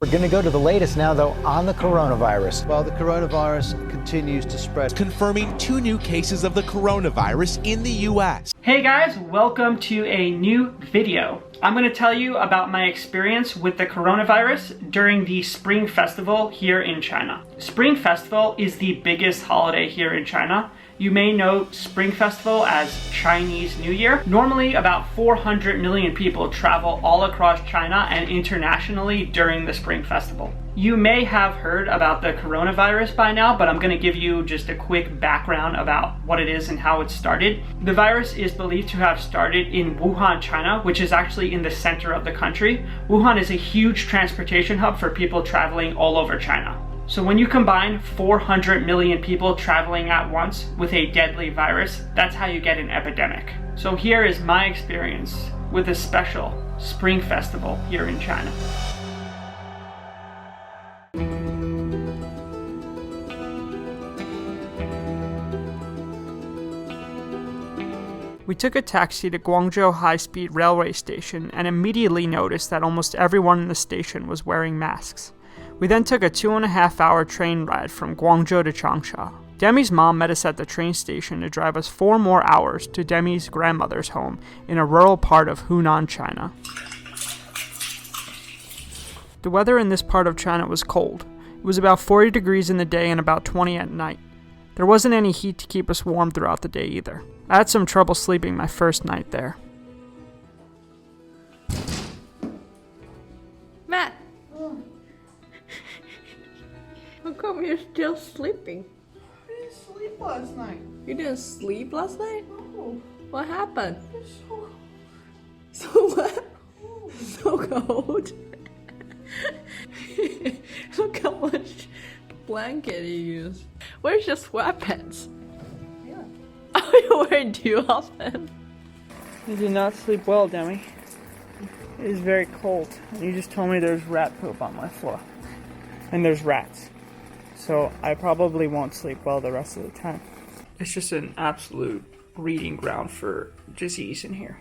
We're going to go to the latest now, though, on the coronavirus. While the coronavirus continues to spread. Confirming 2 new cases of the coronavirus in the U.S. Hey guys, welcome to a new video. I'm going to tell you about my experience with the coronavirus during the Spring Festival here in China. Spring Festival is the biggest holiday here in China. You may know Spring Festival as Chinese New Year. Normally, about 400 million people travel all across China and internationally during the Spring Festival. You may have heard about the coronavirus by now, but I'm going to give you just a quick background about what it is and how it started. The virus is believed to have started in Wuhan, China, which is actually in the center of the country. Wuhan is a huge transportation hub for people traveling all over China. So when you combine 400 million people traveling at once with a deadly virus, that's how you get an epidemic. So here is my experience with a special Spring Festival here in China. We took a taxi to Guangzhou High-Speed Railway Station and immediately noticed that almost everyone in the station was wearing masks. We then took a 2.5-hour train ride from Guangzhou to Changsha. Demi's mom met us at the train station to drive us 4 more hours to Demi's grandmother's home in a rural part of Hunan, China. The weather in this part of China was cold. It was about 40 degrees in the day and about 20 at night. There wasn't any heat to keep us warm throughout the day either. I had some trouble sleeping my first night there. Matt! How come you're still sleeping? I didn't sleep last night. You didn't sleep last night? No. What happened? It's so So what? So cold. Look how much blanket you use. Where's your sweatpants? Yeah. Oh, you wear it too often. I did not sleep well, Demi. It is very cold. You just told me there's rat poop on my floor. And there's rats. So I probably won't sleep well the rest of the time. It's just an absolute breeding ground for disease in here.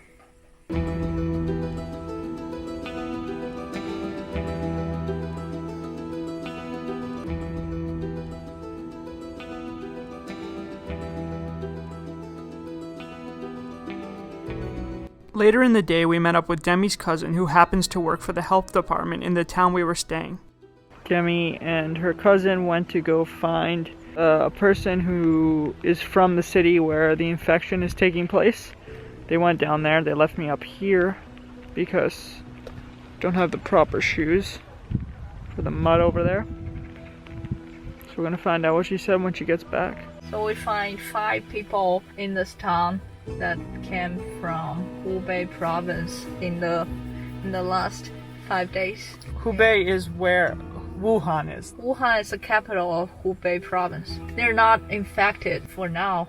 Later in the day, we met up with Demi's cousin, who happens to work for the health department in the town we were staying. Demi and her cousin went to go find a person who is from the city where the infection is taking place. They went down there. They left me up here because I don't have the proper shoes for the mud over there. So we're gonna find out what she said when she gets back. So we find 5 people in this town that came from Hubei province in the last 5 days. Hubei is where Wuhan is. Wuhan is the capital of Hubei province. They're not infected for now.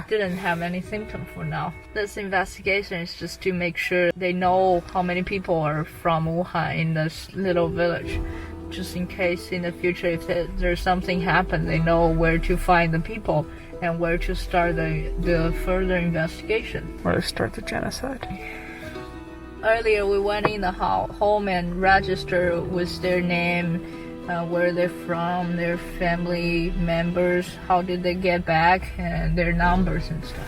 Didn't have any symptom for now. This investigation is just to make sure they know how many people are from Wuhan in this little village. Just in case in the future if there's something happen, they know where to find the people and where to start the further investigation. Where to start the genocide. Earlier we went in the home and registered with their name, where they're from, their family members, how did they get back, and their numbers and stuff.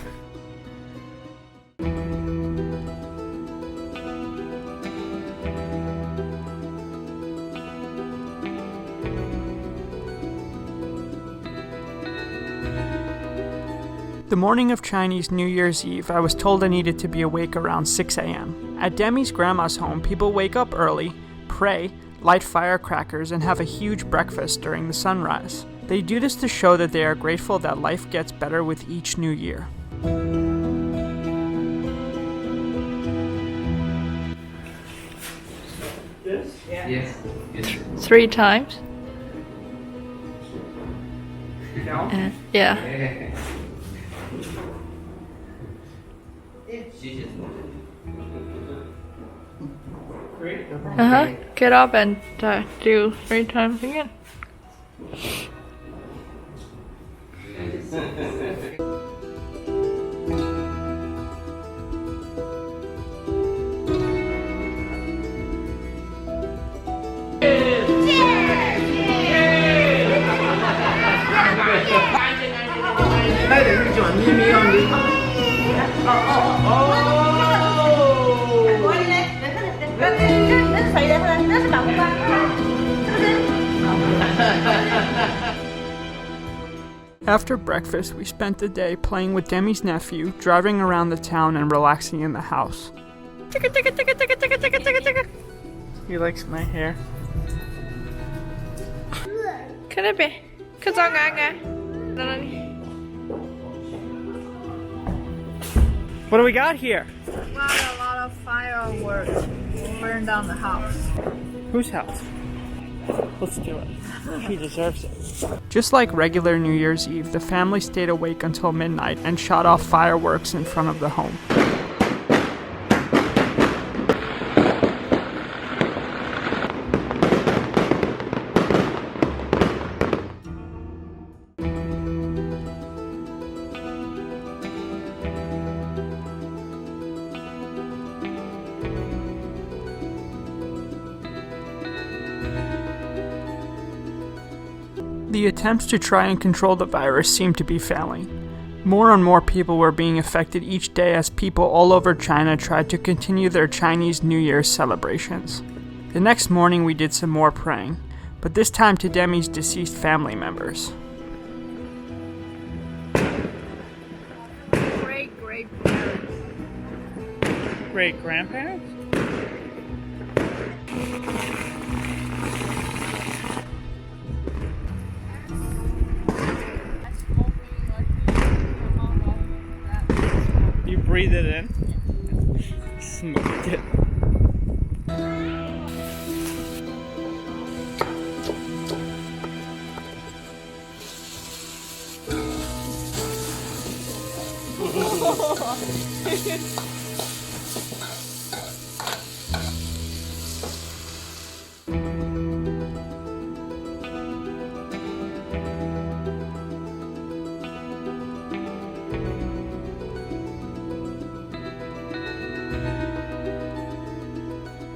The morning of Chinese New Year's Eve, I was told I needed to be awake around 6 a.m. At Demi's grandma's home, people wake up early, pray, light firecrackers, and have a huge breakfast during the sunrise. They do this to show that they are grateful that life gets better with each new year. This? Yes. 3 times? No? Yeah. Get up and do 3 times again. After breakfast, we spent the day playing with Demi's nephew, driving around the town, and relaxing in the house. He likes my hair. What do we got here? Wow, a lot of fireworks burned down the house. Whose house? Let's do it. He deserves it. Just like regular New Year's Eve, the family stayed awake until midnight and shot off fireworks in front of the home. The attempts to try and control the virus seemed to be failing. More and more people were being affected each day as people all over China tried to continue their Chinese New Year's celebrations. The next morning we did some more praying, but this time to Demi's deceased family members. Great-grandparents. Great-grandparents? You breathe it in. Smoked it.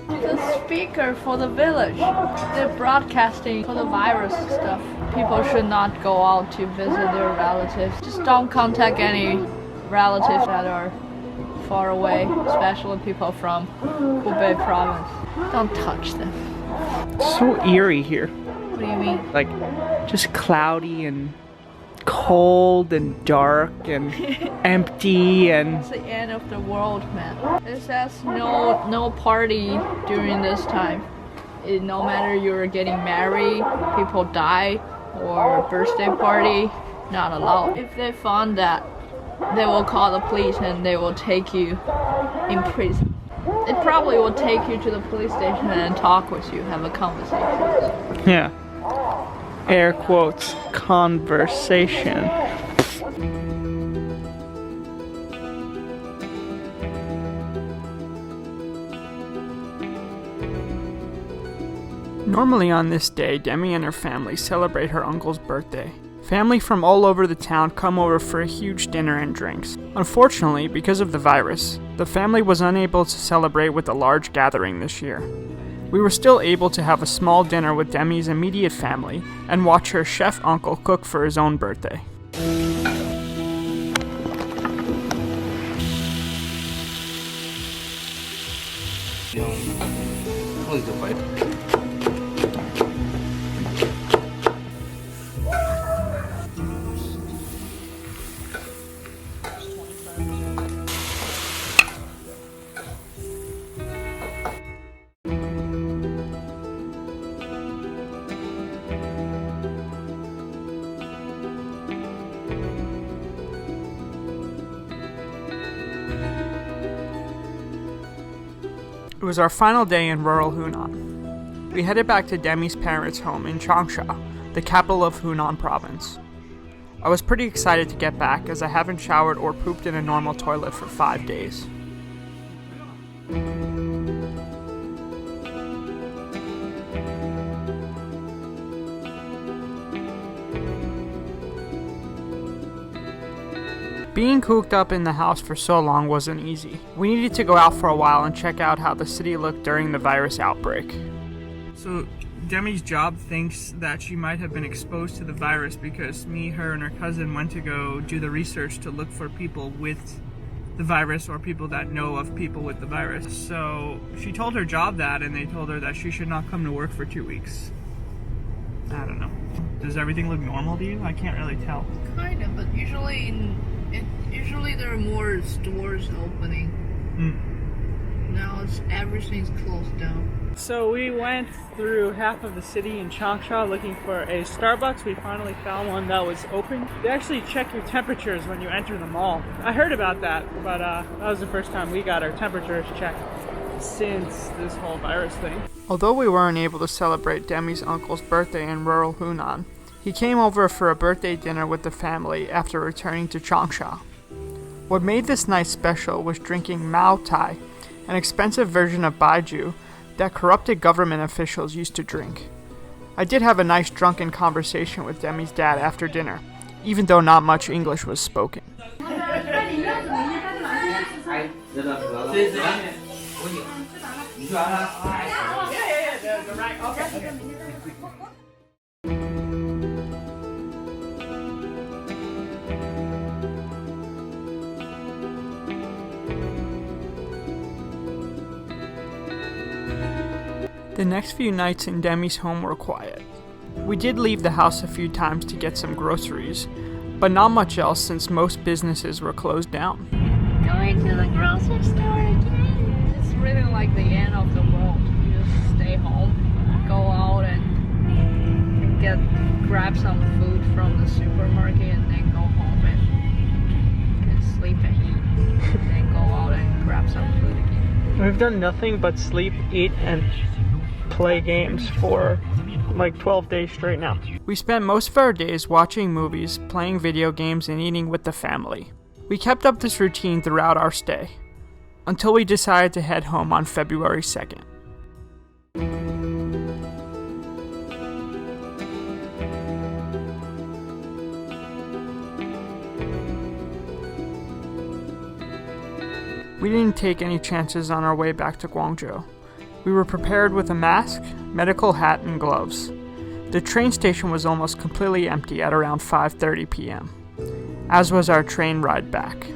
The speaker for the village, they're broadcasting for the virus stuff. People should not go out to visit their relatives. Just don't contact any relatives that are far away, especially people from Hubei province. Don't touch them. So eerie here. What do you mean? Like, just cloudy and cold and dark and empty and... It's the end of the world, man. It says no party during this time. No matter you're getting married, people die, or birthday party, not allowed. If they found that, they will call the police and they will take you in prison. It probably will take you to the police station and talk with you, have a conversation. Yeah. Air quotes, conversation. Normally on this day, Demi and her family celebrate her uncle's birthday. Family from all over the town come over for a huge dinner and drinks. Unfortunately, because of the virus, the family was unable to celebrate with a large gathering this year. We were still able to have a small dinner with Demi's immediate family and watch her chef uncle cook for his own birthday. It was our final day in rural Hunan. We headed back to Demi's parents' home in Changsha, the capital of Hunan province. I was pretty excited to get back as I haven't showered or pooped in a normal toilet for 5 days. Being cooped up in the house for so long wasn't easy. We needed to go out for a while and check out how the city looked during the virus outbreak. So, Demi's job thinks that she might have been exposed to the virus because me, her, and her cousin went to go do the research to look for people with the virus or people that know of people with the virus. So she told her job that, and they told her that she should not come to work for 2 weeks. I don't know. Does everything look normal to you? I can't really tell. Kind of, but usually there are more stores opening. Now everything's closed down. So we went through half of the city in Changsha looking for a Starbucks. We finally found one that was open. They actually check your temperatures when you enter the mall. I heard about that, but that was the first time we got our temperatures checked since this whole virus thing. Although we weren't able to celebrate Demi's uncle's birthday in rural Hunan, he came over for a birthday dinner with the family after returning to Changsha. What made this night special was drinking Mao Tai, an expensive version of baijiu that corrupted government officials used to drink. I did have a nice drunken conversation with Demi's dad after dinner, even though not much English was spoken. The next few nights in Demi's home were quiet. We did leave the house a few times to get some groceries, but not much else since most businesses were closed down. Going to the grocery store again. It's really like the end of the world. You just stay home, go out and grab some food from the supermarket, and then go home and sleep and eat. And then go out and grab some food again. We've done nothing but sleep, eat, and play games for like 12 days straight now. We spent most of our days watching movies, playing video games, and eating with the family. We kept up this routine throughout our stay, until we decided to head home on February 2nd. We didn't take any chances on our way back to Guangzhou. We were prepared with a mask, medical hat, and gloves. The train station was almost completely empty at around 5:30 p.m., as was our train ride back.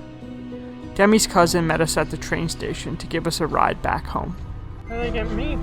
Demi's cousin met us at the train station to give us a ride back home. How did they get me?